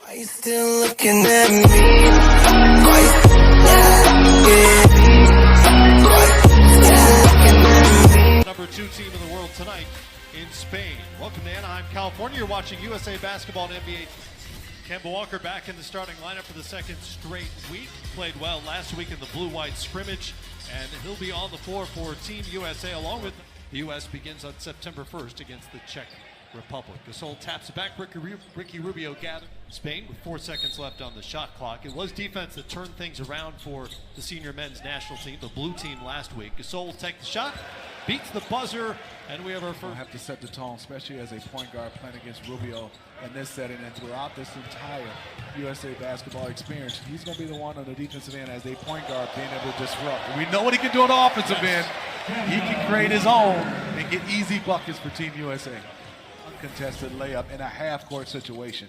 Are you still looking at me? Are you still looking at me? Number 2 team in the world tonight in Spain. Welcome to Anaheim, California. You're watching USA Basketball and NBA. Kemba Walker back in the starting lineup for the second straight week. Played well last week in the blue-white scrimmage, and he'll be on the floor for Team USA along with the U.S. begins on September 1st against the Czech Republic. Gasol taps it back. Ricky Rubio gathered. Spain with 4 seconds left on the shot clock. It was defense that turned things around for the senior men's national team, the blue team last week. Gasol will take the shot, beats the buzzer, and we have our first. Have to set the tone, especially as a point guard playing against Rubio in this setting and throughout this entire USA basketball experience. He's going to be the one on the defensive end as a point guard being able to disrupt. We know what he can do on the offensive end. He can create his own and get easy buckets for Team USA. Uncontested layup in a half-court situation.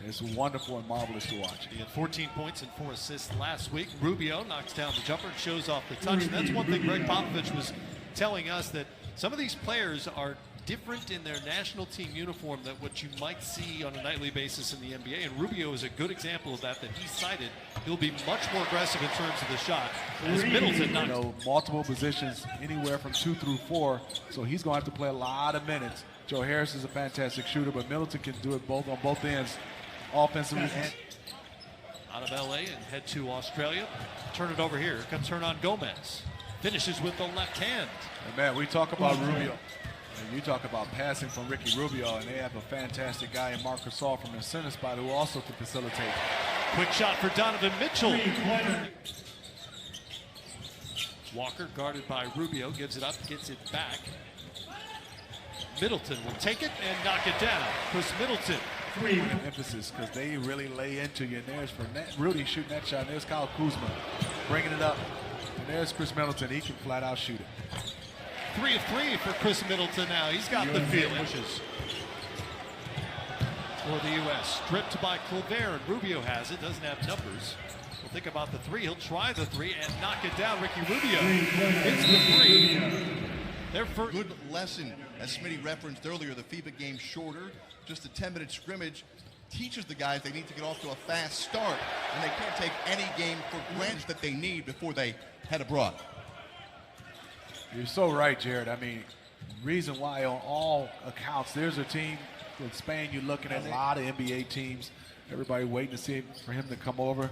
It's wonderful and marvelous to watch. He had 14 points and 4 assists last week. Rubio knocks down the jumper and shows off the touch. And that's one thing Greg Popovich was telling us, that some of these players are different in their national team uniform than what you might see on a nightly basis in the NBA. And Rubio is a good example of that he cited. He'll be much more aggressive in terms of the shot. As Middleton knocks. Multiple positions, anywhere from 2 through 4. So he's going to have to play a lot of minutes. Joe Harris is a fantastic shooter, but Middleton can do it both on both ends, offensively and. Out of LA and head to Australia. Turn it over here. Comes Hernan Gomez. Finishes with the left hand. And man, we talk about Rubio. And you talk about passing from Ricky Rubio, and they have a fantastic guy in Marc Gasol from the center spot who also can facilitate. Quick shot for Donovan Mitchell. Walker guarded by Rubio, gives it up, gets it back. Middleton will take it and knock it down. Chris Middleton. Emphasis, because they really lay into you. And there's for Rudy shooting that shot. And there's Kyle Kuzma bringing it up. And there's Chris Middleton. He can flat out shoot it. 3 of 3 for Chris Middleton now. He's got the feeling. For the U.S. Stripped by Colbert, and Rubio has it. Doesn't have numbers. We'll think about the 3. He'll try the 3 and knock it down. Ricky Rubio hits the 3. Their first good lesson, as Smitty referenced earlier, the FIBA game shorter, just a 10-minute scrimmage, teaches the guys they need to get off to a fast start, and they can't take any game for granted that they need before they head abroad. You're so right, Jared. I mean, reason why on all accounts, there's a team in Spain, you're looking at a lot of NBA teams. Everybody waiting to see for him to come over.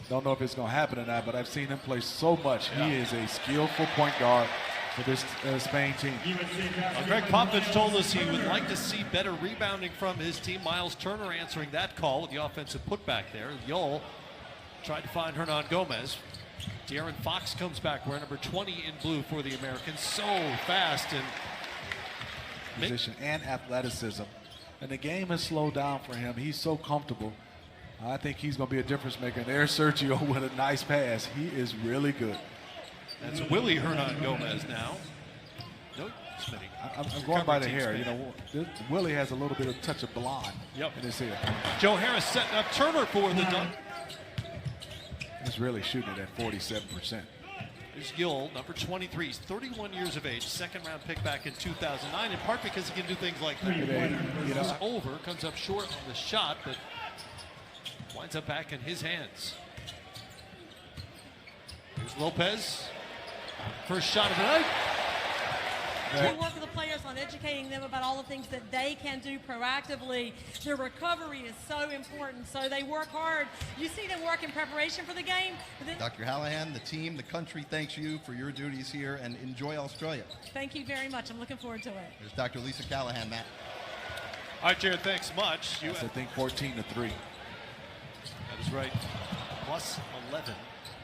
Don't know if it's going to happen or not, but I've seen him play so much. He is a skillful point guard for this Spain team. Greg Popovich told us he would like to see better rebounding from his team. Miles Turner answering that call with the offensive putback there. Yol tried to find Hernan Gomez. De'Aaron Fox comes back wearing number 20 in blue for the Americans. So fast and position and athleticism. And the game has slowed down for him. He's so comfortable. I think he's going to be a difference maker. And there's Sergio with a nice pass. He is really good. That's Willie Hernan Gomez now. No, Smitty. I'm going by the hair. You know, Willie has a little bit of touch of blonde in his hair. Joe Harris setting up Turner for the dunk. He's really shooting it at 47%. There's Yol, number 23. He's 31 years of age. Second-round pick back in 2009, in part because he can do things like that. You know, over, comes up short on the shot, but winds up back in his hands. Here's Lopez. First shot of the night. We work with the players on educating them about all the things that they can do proactively. Their recovery is so important, so they work hard. You see them work in preparation for the game. Dr. Hallahan, the team, the country thanks you for your duties here, and enjoy Australia. Thank you very much. I'm looking forward to it. There's Dr. Lisa Callahan, Matt. All right, Jared, thanks much. I think 14 to 3. That is right. Plus 11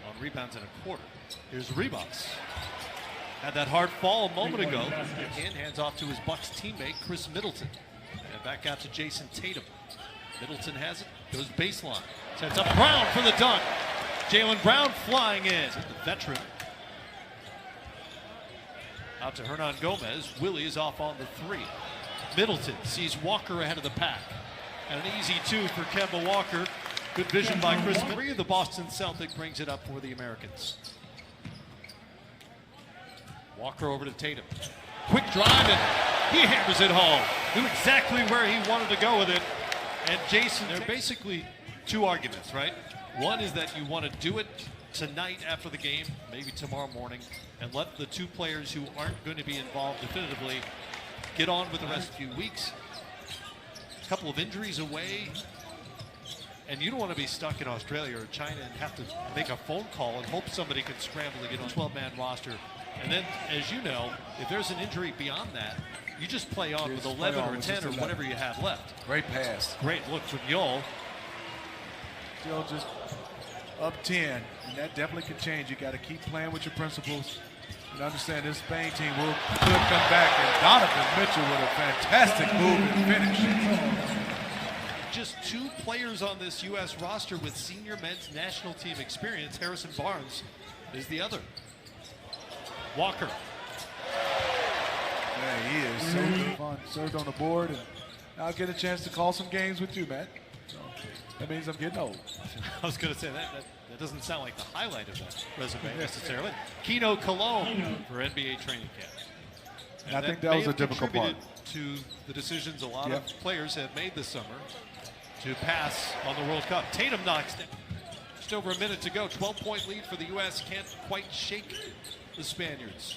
on rebounds in a quarter. Here's Rebox. Had that hard fall a moment ago. Again, hands off to his Bucks teammate, Chris Middleton. And back out to Jason Tatum. Middleton has it, goes baseline. Sets up Brown for the dunk. Jaylen Brown flying in. The veteran. Out to Hernan Gomez. Willie is off on the 3. Middleton sees Walker ahead of the pack. And an easy 2 for Kemba Walker. Good vision by Chris Middleton. The Boston Celtic brings it up for the Americans. Walker over to Tatum. Quick drive, and he hammers it home. Knew exactly where he wanted to go with it. And Jason, they're basically two arguments, right? One is that you want to do it tonight after the game, maybe tomorrow morning, and let the two players who aren't going to be involved definitively get on with the rest of the few weeks. A couple of injuries away, and you don't want to be stuck in Australia or China and have to make a phone call and hope somebody can scramble to get on a 12-man roster. And then, as you know, if there's an injury beyond that, you just play on with 11 or 10 or whatever you have left. Great pass. Great look from Yol. Still just up 10, and that definitely can change. You got to keep playing with your principles and understand this Spain team could come back, and Donovan Mitchell with a fantastic move and finish. Just two players on this U.S. roster with senior men's national team experience. Harrison Barnes is the other. Walker. Man, he is so good fun. Served on the board, and I'll get a chance to call some games with you, Matt. So that means I'm getting old. I was going to say that doesn't sound like the highlight of that resume necessarily. Keno Cologne for NBA training camp. And I think that was a difficult part. To the decisions a lot of players have made this summer to pass on the World Cup. Tatum knocks down. Just over a minute to go. 12-point lead for the U.S. Can't quite shake the Spaniards.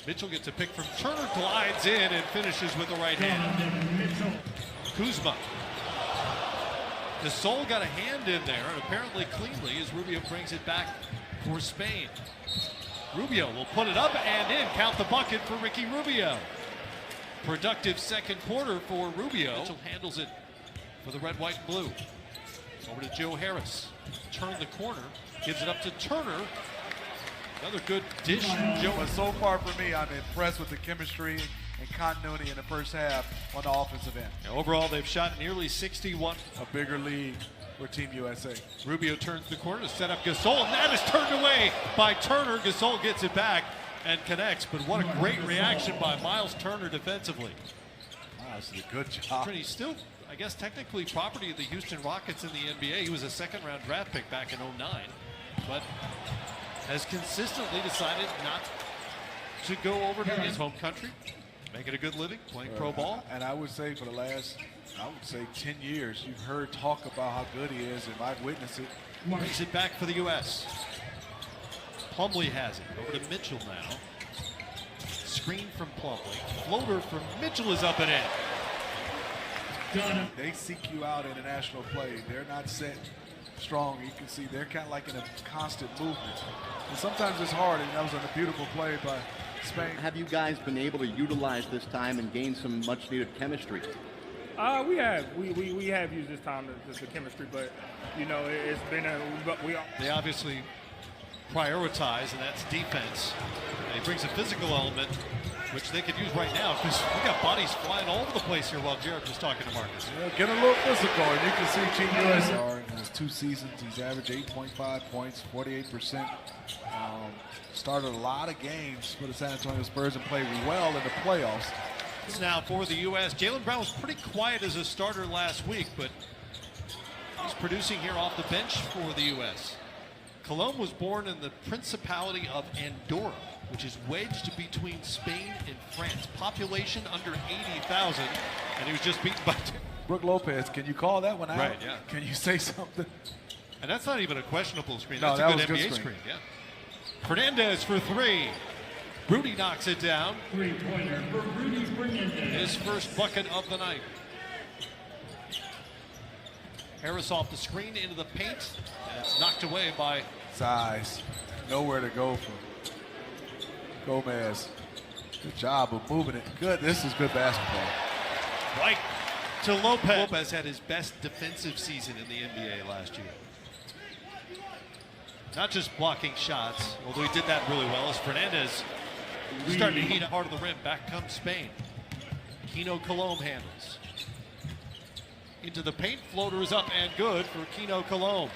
Mitchell gets a pick from Turner, glides in and finishes with the right hand. Kuzma. Gasol got a hand in there, and apparently cleanly, as Rubio brings it back for Spain. Rubio will put it up and in. Count the bucket for Ricky Rubio. Productive second quarter for Rubio. Mitchell handles it for the red, white, and blue. Over to Joe Harris. Turn the corner. Gives it up to Turner. Another good dish from Joe. But so far for me, I'm impressed with the chemistry and continuity in the first half on the offensive end. Now, overall, they've shot nearly 61. A bigger lead for Team USA. Rubio turns the corner to set up Gasol, and that is turned away by Turner. Gasol gets it back and connects, but what a great reaction by Miles Turner defensively. Wow, this is a good job. He's still, I guess, technically property of the Houston Rockets in the NBA. He was a second-round draft pick back in '09, but has consistently decided not to go over to his home country, making a good living, playing pro ball. And I would say for the last, 10 years, you've heard talk about how good he is, and I've witnessed it. Brings it back for the U.S. Plumlee has it. Over to Mitchell now. Screen from Plumlee. Floater from Mitchell is up and in. They seek you out in international play. They're not set strong. You can see they're kind of like in a constant movement. And sometimes it's hard, and that was a beautiful play by Spain. Have you guys been able to utilize this time and gain some much-needed chemistry? We have. We have used this time the chemistry, but you know it's been They obviously prioritize, and that's defense. And he brings a physical element, which they could use right now, because we got bodies flying all over the place here while Jared was talking to Marcus. Yeah, get a little physical, and you can see Team USA in his 2 seasons. He's averaged 8.5 points, 48%. Started a lot of games for the San Antonio Spurs and played well in the playoffs. Now for the U.S., Jaylen Brown was pretty quiet as a starter last week, but he's producing here off the bench for the U.S. Cologne was born in the Principality of Andorra, which is wedged between Spain and France. Population under 80,000, and he was just beaten by Brook Lopez, can you call that one out? Right, yeah. Can you say something? And that's not even a questionable screen. No, That's that a was good a good NBA screen. screen, yeah. Fernandez for 3. Rudy knocks it down. His first bucket of the night. Harris off the screen into the paint, and it's knocked away by Size. Nowhere to go from Gomez. Good job of moving it. Good. This is good basketball. Right to Lopez. Lopez had his best defensive season in the NBA last year. Not just blocking shots, although he did that really well, as Fernandez starting to heat up hard of the rim. Back comes Spain. Keno Cologne handles. Into the paint, floater is up and good for Keno Cologne.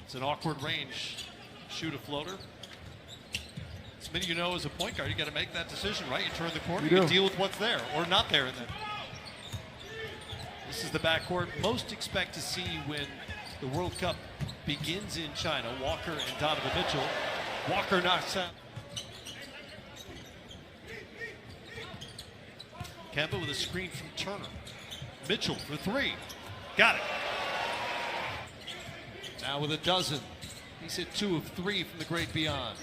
It's an awkward range. Shoot a floater. As many of you know, as a point guard, you got to make that decision, right? You turn the corner, you can deal with what's there or not there. And then this is the backcourt most expect to see when the World Cup begins in China. Walker and Donovan Mitchell. Walker knocks out. Kemba with a screen from Turner. Mitchell for 3. Got it. Now with a dozen. He's hit 2 of 3 from the great beyond.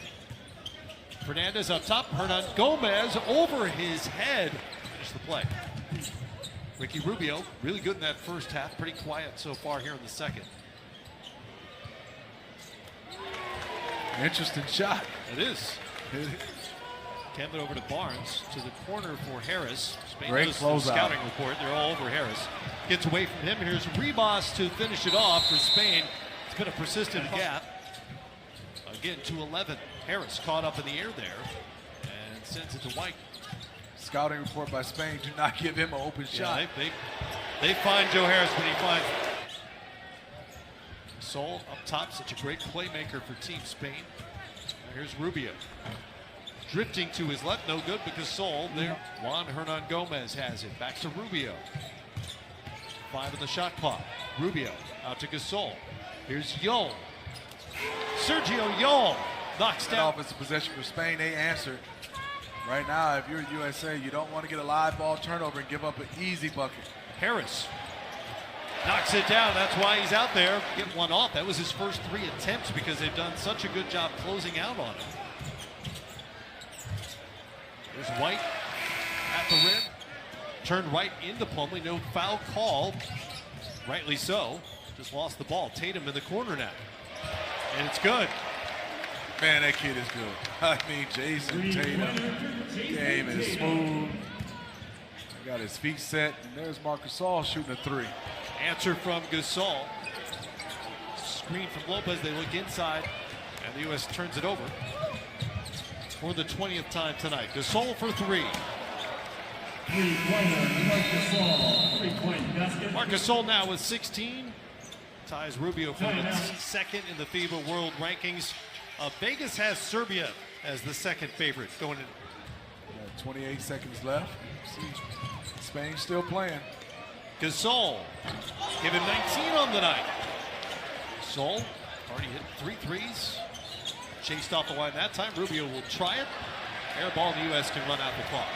Fernandez up top. Hernan Gomez over his head. Finish the play. Ricky Rubio, really good in that first half. Pretty quiet so far here in the second. Interesting shot. It is. Camp it over to Barnes, to the corner for Harris. Spain Great does the closeout. scouting report. They're all over Harris. Gets away from him. Here's Ribas to finish it off for Spain. It's been a persistent gap. Again, to 11. Harris caught up in the air there and sends it to White. Scouting report by Spain. Do not give him an open shot. Yeah, they find Joe Harris when he finds him. Sol up top, such a great playmaker for Team Spain. Now here's Rubio. Drifting to his left, no good because Sol there. Juan Hernan Gomez has it. Back to Rubio. 5 in the shot clock. Rubio out to Gasol. Here's Yol. Sergio Yol knocks down. Offensive possession for Spain. They answered. Right now, if you're USA, you don't want to get a live ball turnover and give up an easy bucket. Harris knocks it down. That's why he's out there. Get one off. That was his first 3 attempts because they've done such a good job closing out on him. There's White at the rim. Turned right into Plumlee. No foul call. Rightly so. Just lost the ball. Tatum in the corner now. And it's good. Man, that kid is good. I mean, Jason Tatum. Game is smooth. Got his feet set. And there's Marc Gasol shooting a 3. Answer from Gasol. Screen from Lopez. They look inside. And the U.S. turns it over. For the 20th time tonight. Gasol for 3. Marc Gasol now with 16. Ties Rubio for the second in the FIBA World Rankings. Vegas has Serbia as the second favorite going in. 28 seconds left. See, Spain still playing. Gasol given 19 on the night. Gasol already hit 3 threes. Chased off the line that time. Rubio will try it. Air ball, the U.S. can run out the clock.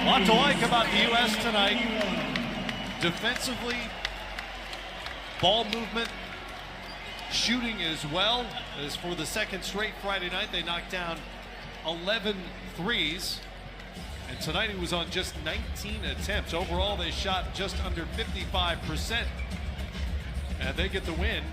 A lot to like about the U.S. tonight. Defensively, ball movement, shooting as well. As for the second straight Friday night, they knocked down 11 threes. And tonight it was on just 19 attempts. Overall, they shot just under 55%. And they get the win.